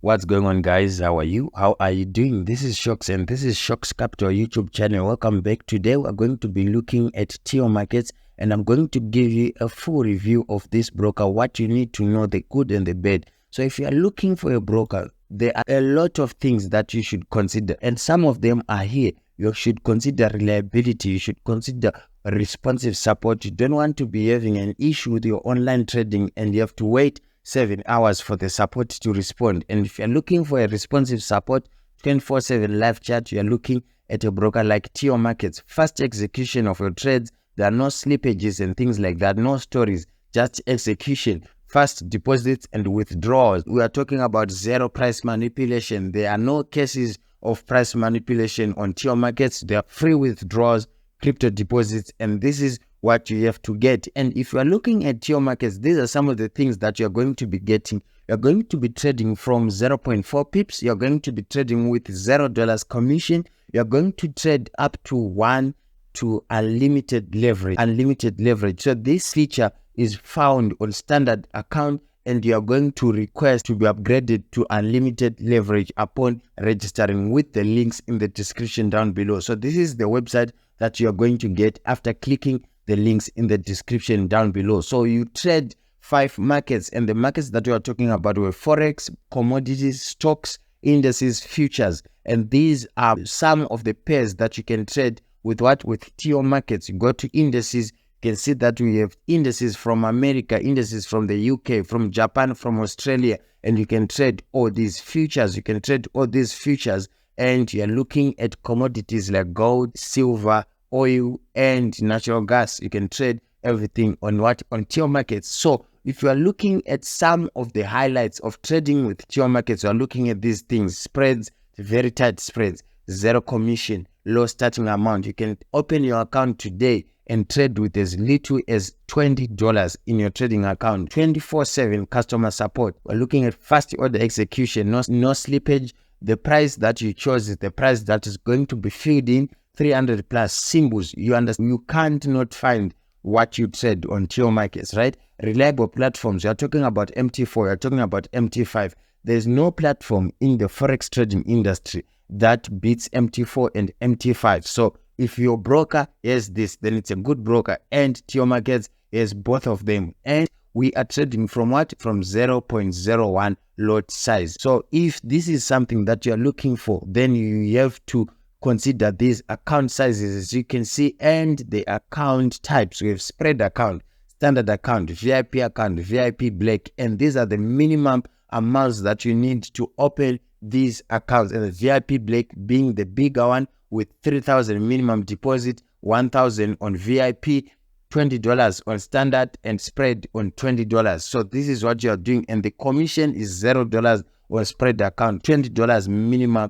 What's going on, guys? How are you? How are you doing? This is Shocks and this is ShocksCapital YouTube channel. Welcome back. Today we're going to be looking at TIOmarkets and I'm going to give you a full review of this broker, what you need to know, the good and the bad. So if you are looking for a broker, there are a lot of things that you should consider and some of them are here. You should consider reliability. You should consider responsive support. You don't want to be having an issue with your online trading and you have to wait 7 hours for the support to respond. And if you're looking for a responsive support 24/7 live chat, you're looking at a broker like TIOmarkets. Fast execution of your trades. There are no slippages and things like that, no stories, just execution, fast deposits and withdrawals. We are talking about zero price manipulation. There are no cases of price manipulation on TIOmarkets. There are free withdrawals, crypto deposits, and this is what you have to get. And if you are looking at TIOmarkets, these are some of the things that you're going to be getting. You're going to be trading from 0.4 pips. You're going to be trading with $0 commission. You're going to trade up to 1 to unlimited leverage. So this feature is found on standard account and you are going to request to be upgraded to unlimited leverage upon registering with the links in the description down below. So this is the website that you are going to get after clicking the links in the description down below. So you trade 5 markets, and the markets that we are talking about were Forex, commodities, stocks, indices, futures, and these are some of the pairs that you can trade with with TIOmarkets. You go to indices, you can see that we have indices from America, indices from the UK, from Japan, from Australia, and you can trade all these futures. You can trade all these futures, and you are looking at commodities like gold, silver, oil and natural gas. You can trade everything on TIOmarkets. So if you are looking at some of the highlights of trading with TIOmarkets, you are looking at these things: spreads, very tight spreads, zero commission, low starting amount. You can open your account today and trade with as little as $20 in your trading account. 24/7 customer support. We're looking at fast order execution, no slippage. The price that you chose is the price that is going to be filled in. 300 plus symbols. You understand, you can't not find what you trade on TIOmarkets, right? Reliable platforms. You're talking about MT4, you're talking about MT5. There's no platform in the Forex trading industry that beats MT4 and MT5. So if your broker has this, then it's a good broker, and TIOmarkets has both of them. And we are trading from what? From 0.01 lot size. So if this is something that you're looking for, then you have to consider these account sizes, as you can see, and the account types. We have spread account, standard account, VIP account, VIP black, and these are the minimum amounts that you need to open these accounts. And the VIP black being the bigger one with 3,000 minimum deposit, 1,000 on VIP, $20 on standard, and spread on $20. So this is what you are doing, and the commission is $0 on spread account, $20 minimum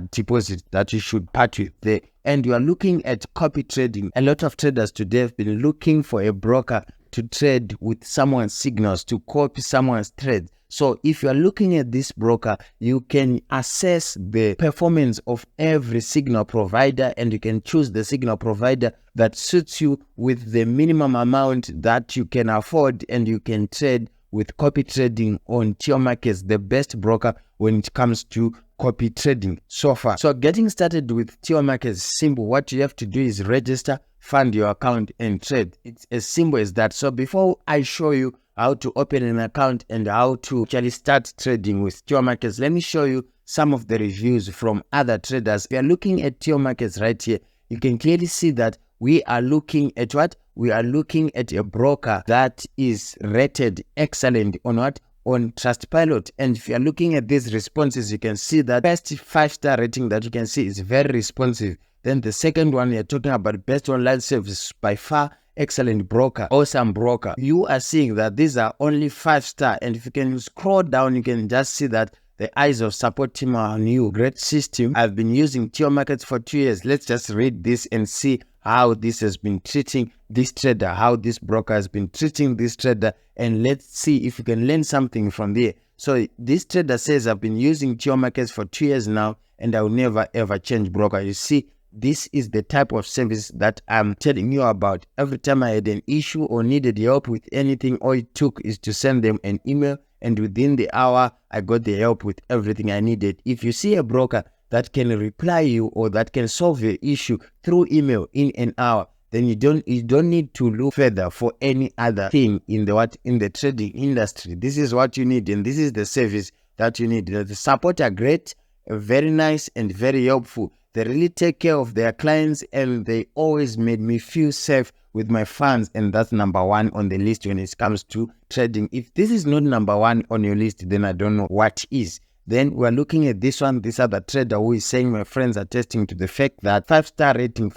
deposit that you should part with there. And you are looking at copy trading. A lot of traders today have been looking for a broker to trade with someone's signals, to copy someone's trade. So if you are looking at this broker, you can assess the performance of every signal provider, and you can choose the signal provider that suits you with the minimum amount that you can afford, and you can trade with copy trading on TIOmarkets, the best broker when it comes to copy trading so far. So getting started with TIOmarkets is simple. What you have to do is register, fund your account and trade. It's as simple as that. So before I show you how to open an account and how to actually start trading with TIOmarkets, let me show you some of the reviews from other traders. We are looking at TIOmarkets right here. You can clearly see that we are looking at what? We are looking at a broker that is rated excellent on what? On Trustpilot. And if you are looking at these responses, you can see that best 5-star rating that you can see is very responsive. Then the second one, you're talking about best online service, by far excellent broker, awesome broker. You are seeing that these are only 5-star, and if you can scroll down, you can just see that the eyes of support team are on you. Great system. I've been using TIOmarkets for 2 years. Let's just read this and see how this has been treating this trader, how this broker has been treating this trader, and let's see if you can learn something from there. So this trader says, I've been using TIOmarkets for 2 years now and I will never ever change broker. You see, this is the type of service that I'm telling you about. Every time I had an issue or needed help with anything, all it took is to send them an email and within the hour I got the help with everything I needed. If you see a broker that can reply you or that can solve your issue through email in an hour, then you don't need to look further for any other thing in the trading industry. This is what you need, and this is the service that you need. The support are great, very nice, and very helpful. They really take care of their clients, and they always made me feel safe with my funds, and that's number one on the list when it comes to trading. If this is not number one on your list, then I don't know what is. Then we're looking at this one, this other trader who is saying my friends are testing to the fact that 5-star rating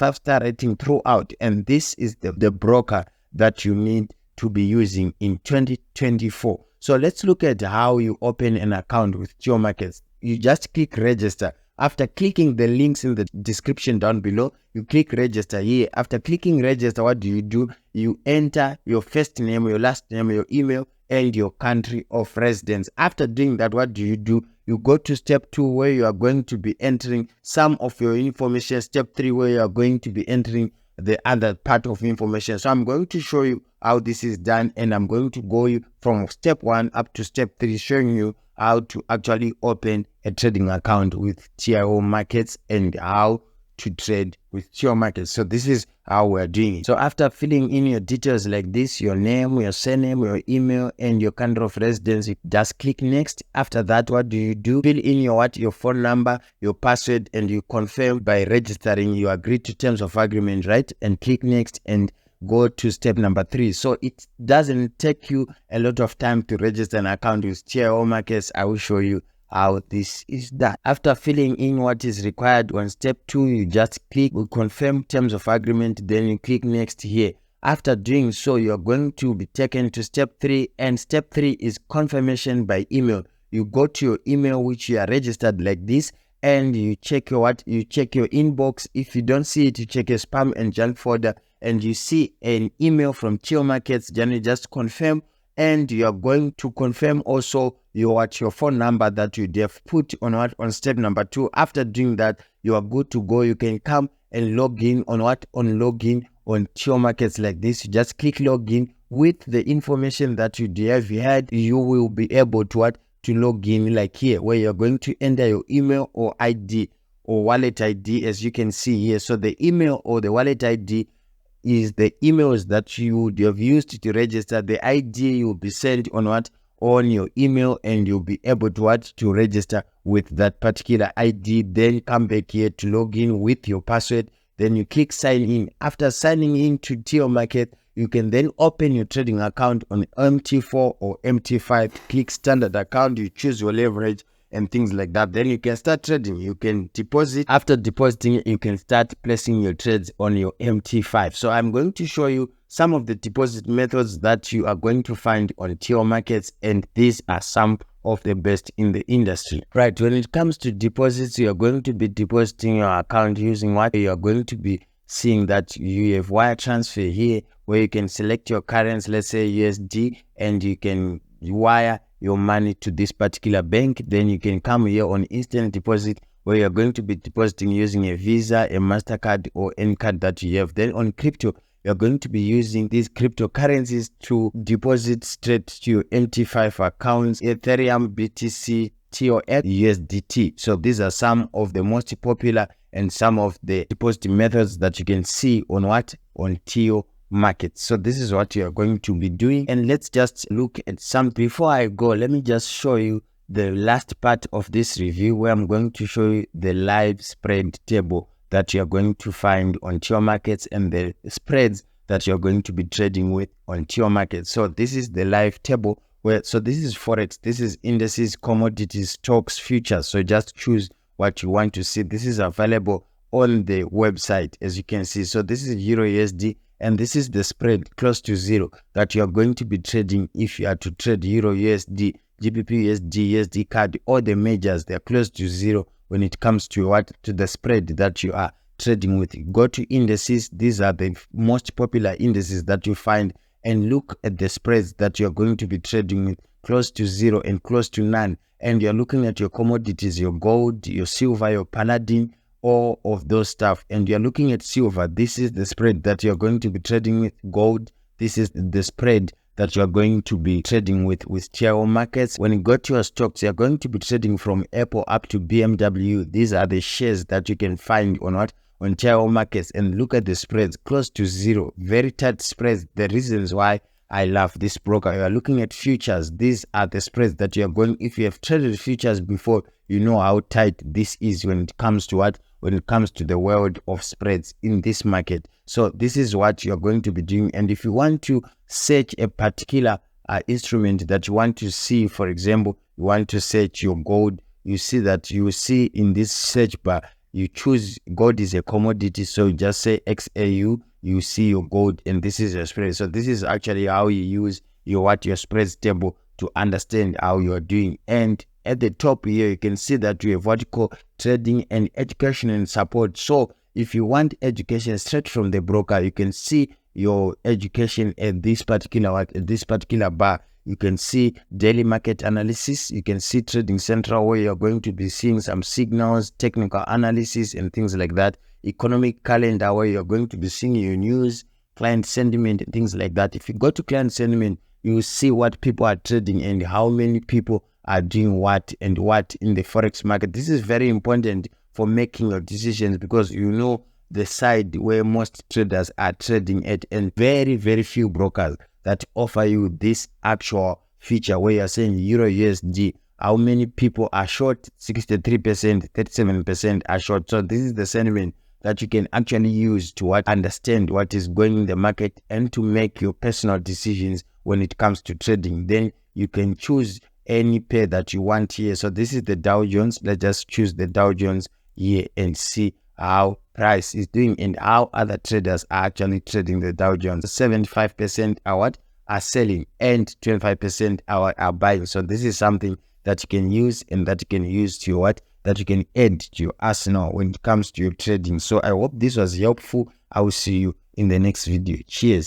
throughout. And this is the broker that you need to be using in 2024. So let's look at how you open an account with TIOmarkets. You just click register. After clicking the links in the description down below, you click register here. After clicking register, what do? You enter your first name, your last name, your email, and your country of residence. After doing that, what do? You go to step 2, where you are going to be entering some of your information. Step 3, where you are going to be entering the other part of information. So I'm going to show you how this is done, and I'm going to go you from step 1 up to step 3, showing you how to actually open a trading account with TIOmarkets and how to trade with TIOmarkets. So this is how we're doing it. So after filling in your details like this, your name, your surname, your email, and your country of residence, you just click next. After that, what do? Fill in your phone number, your password, and you confirm by registering. You agree to terms of agreement, right? And click next and go to step number 3. So it doesn't take you a lot of time to register an account with TIOmarkets. I will show you how this is done. After filling in what is required on step 2, you just click confirm terms of agreement, then you click next here. After doing so, you're going to be taken to step 3, and step 3 is confirmation by email. You go to your email which you are registered like this, and you check your inbox. If you don't see it, you check your spam and junk folder, and you see an email from TIOmarkets. Then you just confirm, and you are going to confirm also your phone number that you have put on step number 2. After doing that, you are good to go. You can come and log in on login on TIOmarkets like this. You just click login with the information that you have had. You will be able to log in like here, where you're going to enter your email or ID or wallet ID, as you can see here. So the email or the wallet ID is the emails that you would have used to register. The ID will be sent on your email, and you'll be able to register with that particular ID. Then come back here to log in with your password. Then you click sign in. After signing in to TIOmarkets, you can then open your trading account on MT4 or MT5. Click standard account. You choose your leverage and things like that. Then you can start trading. You can deposit. After depositing, you can start placing your trades on your MT5. So I'm going to show you some of the deposit methods that you are going to find on TIOmarkets, and these are some of the best in the industry. Right, when it comes to deposits, you are going to be depositing your account using what you are going to be seeing that you have wire transfer here, where you can select your currency, let's say USD, and you can wire your money to this particular bank. Then you can come here on instant deposit, where you're going to be depositing using a Visa, a MasterCard, or any card that you have. Then on crypto, you're going to be using these cryptocurrencies to deposit straight to your MT5 accounts: Ethereum, BTC, TOX, USDT. So these are some of the most popular and some of the deposit methods that you can see on TIOmarkets. So this is what you are going to be doing, and let's just look at some. Before I go, let me just show you the last part of this review, where I'm going to show you the live spread table that you're going to find on TIOmarkets and the spreads that you're going to be trading with on TIOmarkets. So this is the live table so this is Forex, this is indices, commodities, stocks, futures. So just choose what you want to see. This is available on the website, as you can see. So this is Euro USD, and this is the spread close to 0 that you're going to be trading if you are to trade Euro USD, GBP USD, USD CAD, all the majors. They're close to 0 when it comes to the spread that you are trading with. Go to indices. These are the most popular indices that you find, and look at the spreads that you're going to be trading with, close to 0 and close to none. And you're looking at your commodities, your gold, your silver, your palladium, all of those stuff. And you're looking at silver. This is the spread that you're going to be trading with. Gold, this is the spread that you are going to be trading with TIOmarkets. When you go to your stocks, you're going to be trading from Apple up to BMW. These are the shares that you can find on TIOmarkets, and look at the spreads, close to zero, very tight spreads. The reasons why I love this broker. You are looking at futures. These are the spreads that you are going. If you have traded futures before, you know how tight this is when it comes to when it comes to the world of spreads in this market. So this is what you're going to be doing. And if you want to search a particular instrument that you want to see, for example, you want to search your gold, you see that you see in this search bar, you choose gold is a commodity, so you just say XAU, you see your gold, and this is your spread. So this is actually how you use your spreads table to understand how you're doing. And at the top here, you can see that we have what you call trading and education and support. So if you want education straight from the broker, you can see your education at this particular bar. You can see daily market analysis. You can see Trading Central, where you're going to be seeing some signals, technical analysis, and things like that. Economic calendar, where you're going to be seeing your news, client sentiment, and things like that. If you go to client sentiment, you will see what people are trading and how many people are doing what and what in the Forex market. This is very important for making your decisions, because you know the side where most traders are trading at, and very, very few brokers that offer you this actual feature where you're saying Euro USD, how many people are short? 63%, 37% are short. So this is the sentiment that you can actually use to understand what is going in the market and to make your personal decisions when it comes to trading. Then you can choose any pair that you want here. So this is the Dow Jones. Let's just choose the Dow Jones here and see how price is doing and how other traders are actually trading the Dow Jones. 75% are selling and 25% are buying. So this is something that you can use and that you can use to that you can add to your arsenal when it comes to your trading. So I hope this was helpful. I will see you in the next video. Cheers.